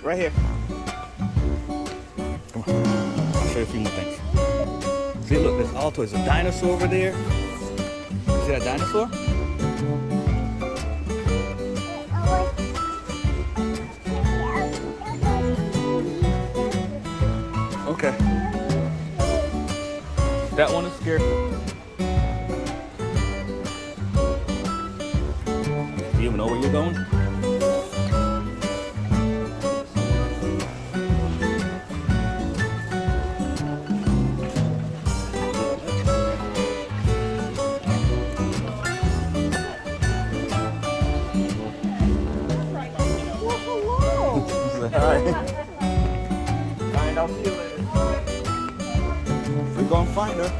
Right here. Come on. I'll show you a few more things. See, look, there's all toys. There's a dinosaur over there. You see that dinosaur? Okay. That one is scared. Do you even know where you're going? Hi. Alright, I'll see you later. We're gonna find her.